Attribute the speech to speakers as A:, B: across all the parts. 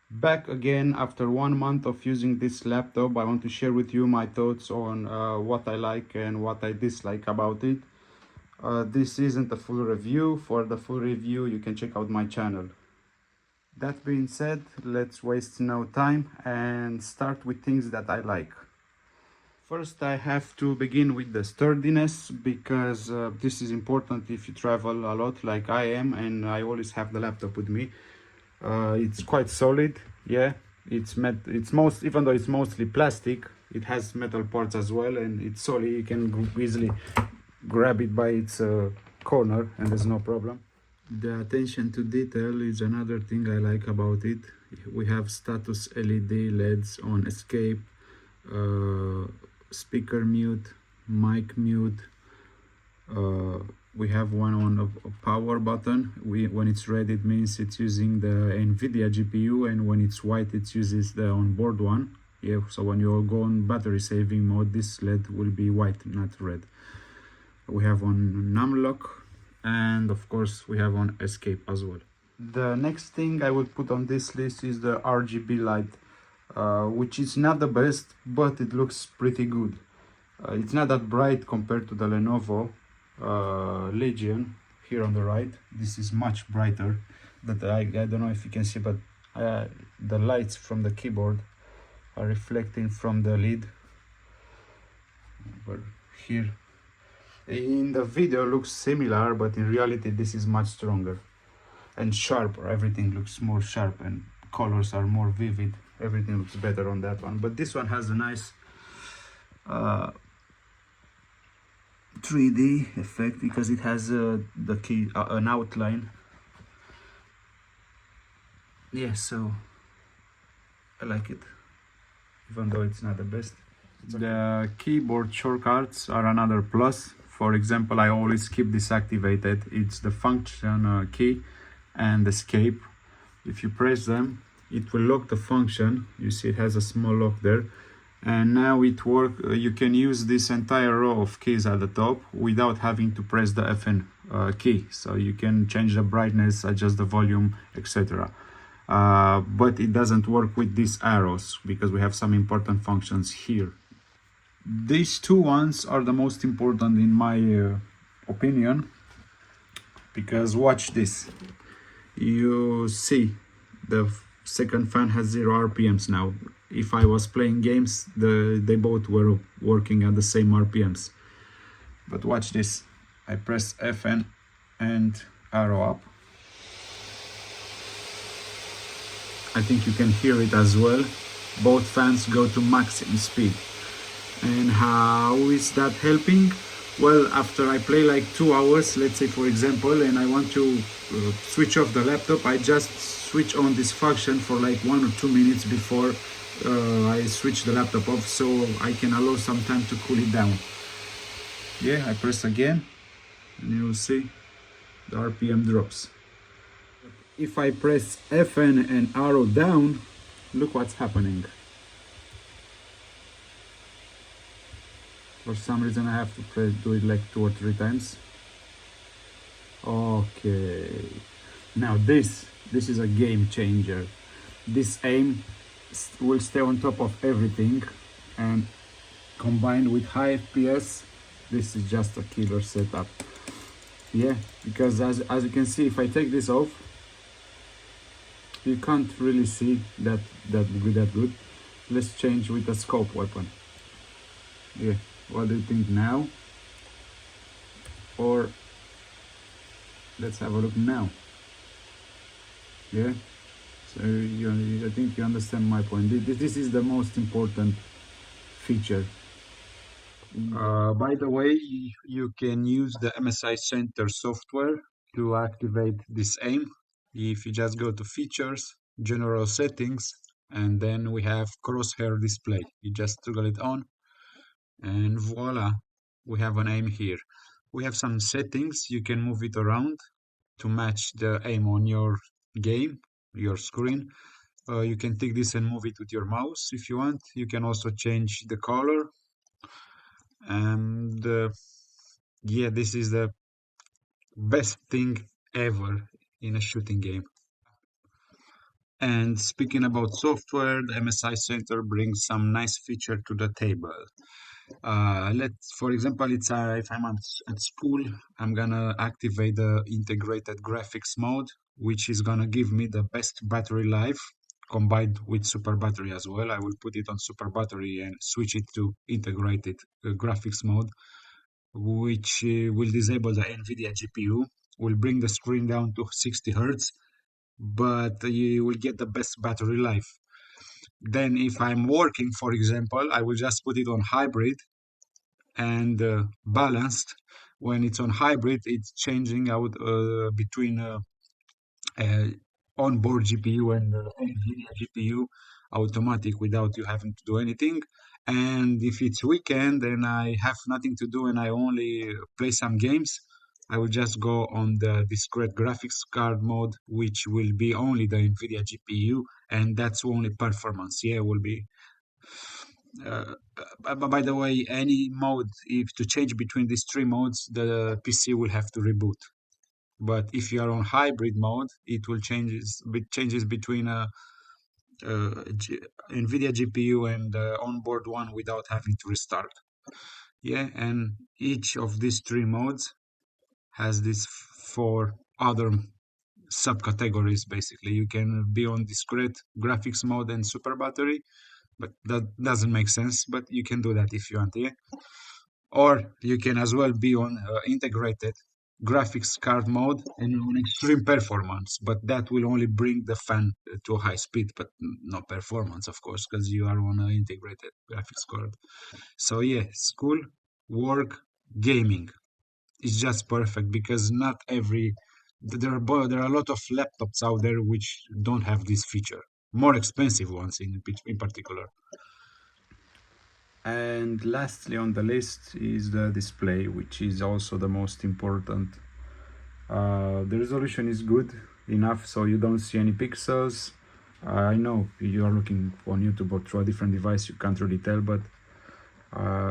A: Back again after 1 month of using this laptop. I want to share with you my thoughts on what I like and what I dislike about it. This isn't a full review. For the full review, you can check out my channel. That being said, let's waste no time and start with things that I like. First, I have to begin with the sturdiness because this is important if you travel a lot like I am, and I always have the laptop with me. It's quite solid, yeah. Even though it's mostly plastic, it has metal parts as well, and it's solid. You can easily grab it by its corner, and there's no problem. The attention to detail is another thing I like about it. We have status LED LEDs on escape, uh, speaker mute, mic mute. We have one on a power button. When it's red, it means it's using the NVIDIA GPU, and when it's white, it uses the onboard one. Yeah, so when you go on battery saving mode, this LED will be white, not red. We have on numlock, and of course we have on escape as well. The next thing I will put on this list is the RGB light, which is not the best, but it looks pretty good. It's not that bright compared to the Lenovo Legion here on the right. This is much brighter. That I don't know if you can see, but the lights from the keyboard are reflecting from the lid. But here in the video looks similar, but in reality this is much stronger and sharper. Everything looks more sharp and colors are more vivid. Everything looks better on that one, but this one has a nice 3D effect because it has the key an outline. Yeah, so I like it, even though it's not the best. The keyboard shortcuts are another plus. For example, I always keep this activated. It's the function key and escape. If you press them, it will lock the function. You see it has a small lock there. And now it works. You can use this entire row of keys at the top without having to press the FN key. So you can change the brightness, adjust the volume, etc. But it doesn't work with these arrows because we have some important functions here. These two ones are the most important in my opinion, because watch this. You see the second fan has 0 RPMs now. If I was playing games, they both were working at the same RPMs. But watch this. I press FN and arrow up. I think you can hear it as well. Both fans go to maximum speed. And how is that helping? Well, after I play like 2 hours, let's say for example, and I want to switch off the laptop, I just switch on this function for like 1 or 2 minutes before I switch the laptop off, so I can allow some time to cool it down. Yeah, I press again and you'll see the RPM drops. If I press FN and arrow down, look what's happening. For some reason I have to do it like 2 or 3 times. Okay, now this is a game changer. This aim will stay on top of everything, and combined with high FPS, this is just a killer setup. Yeah, because as you can see, if I take this off, you can't really see that good. Let's change with a scope weapon. Yeah, what do you think now? Or let's have a look now. Yeah, so I think you understand my point. This is the most important feature. By the way, you can use the MSI Center software to activate this aim. If you just go to features, general settings, and then we have crosshair display. You just toggle it on, and voila, we have an aim here. We have some settings. You can move it around to match the aim on your game, your screen. You can take this and move it with your mouse if you want. You can also change the color. And yeah, this is the best thing ever in a shooting game. And speaking about software, the MSI Center brings some nice feature to the table. For example, if I'm at school, I'm gonna activate the integrated graphics mode, which is gonna give me the best battery life combined with super battery as well. I will put it on super battery and switch it to integrated graphics mode, which will disable the NVIDIA GPU, will bring the screen down to 60 Hertz, but you will get the best battery life. Then if I'm working, for example, I will just put it on hybrid and balanced. When it's on hybrid, it's changing out between uh, onboard GPU and NVIDIA GPU automatic without you having to do anything. And if it's weekend and I have nothing to do and I only play some games, I will just go on the discrete graphics card mode, which will be only the NVIDIA GPU, and that's only performance. Yeah, will be. By the way, any mode, if to change between these three modes, the PC will have to reboot. But if you are on hybrid mode, it changes between NVIDIA GPU and onboard one without having to restart. Yeah, and each of these three modes has these four other subcategories. Basically, you can be on discrete graphics mode and super battery, but that doesn't make sense. But you can do that if you want. Yeah. Or you can as well be on integrated graphics card mode and on extreme performance, but that will only bring the fan to a high speed, but no performance, of course, because you are on an integrated graphics card. So yeah, school, work, gaming is just perfect because not every there are a lot of laptops out there which don't have this feature. More expensive ones in particular. And lastly on the list is the display, which is also the most important. The resolution is good enough so you don't see any pixels. I know you are looking on YouTube or through a different device, you can't really tell, but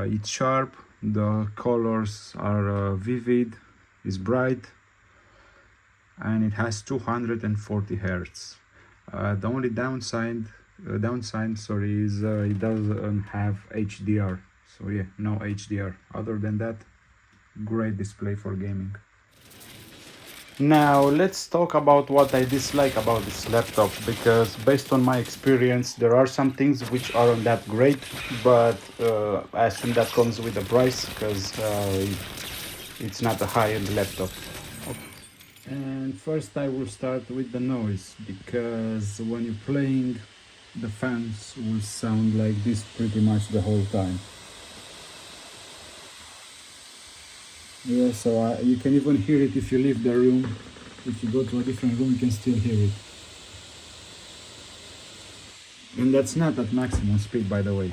A: it's sharp, the colors are vivid, it's bright, and it has 240 Hertz. The only downside, sorry, is it doesn't have HDR. So yeah, no HDR. Other than that, great display for gaming. Now let's talk about what I dislike about this laptop, because based on my experience there are some things which aren't that great, but I assume that comes with the price because it's not a high-end laptop. And first I will start with the noise, because when you're playing the fans will sound like this pretty much the whole time. Yeah, so you can even hear it if you leave the room. If you go to a different room, you can still hear it. And that's not at maximum speed, by the way.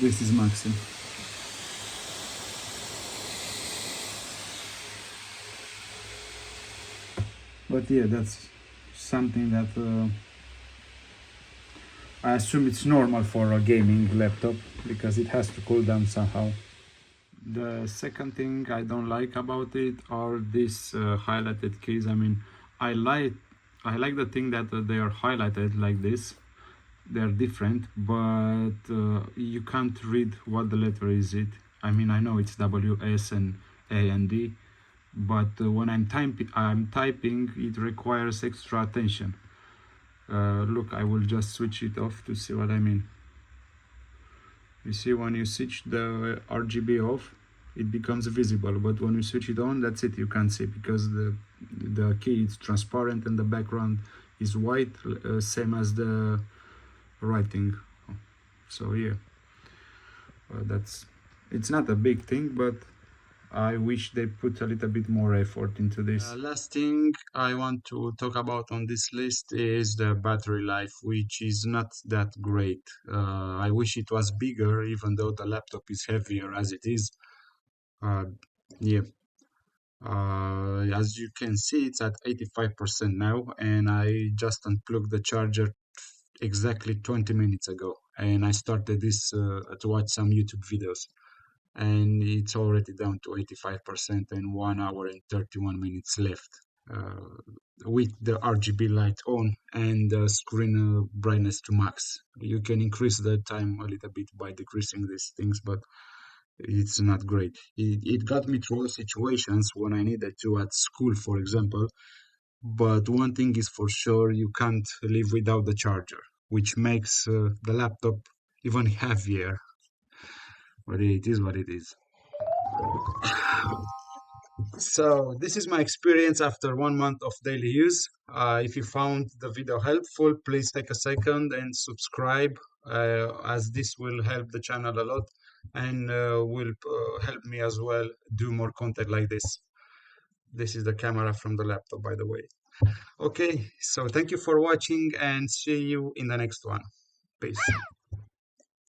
A: This is maximum. But yeah, that's something that I assume it's normal for a gaming laptop, because it has to cool down somehow. The second thing I don't like about it are these highlighted keys. I mean, I like the thing that they are highlighted like this. They're different, but you can't read what the letter is. I mean, I know it's W, S, and A and D, but when I'm typing, it requires extra attention. Look, I will just switch it off to see what I mean. You see, when you switch the RGB off, it becomes visible, but when you switch it on, that's it, you can't see, because the key is transparent and the background is white, same as the writing. So yeah, it's not a big thing, but I wish they put a little bit more effort into this. Last thing I want to talk about on this list is the battery life, which is not that great. I wish it was bigger, even though the laptop is heavier as it is. Uh, yeah. As you can see, it's at 85% now, and I just unplugged the charger exactly 20 minutes ago, and I started this to watch some YouTube videos, and it's already down to 85% and 1 hour and 31 minutes left. uh, with the RGB light on and the screen brightness to max. You can increase the time a little bit by decreasing these things, but it's not great. It got me through all situations when I needed to at school, for example. But one thing is for sure, you can't live without the charger, which makes the laptop even heavier. But it is what it is. So this is my experience after 1 month of daily use. If you found the video helpful, please take a second and subscribe, as this will help the channel a lot and will help me as well do more content like this. This is the camera from the laptop, by the way. Okay, so thank you for watching and see you in the next one. Peace.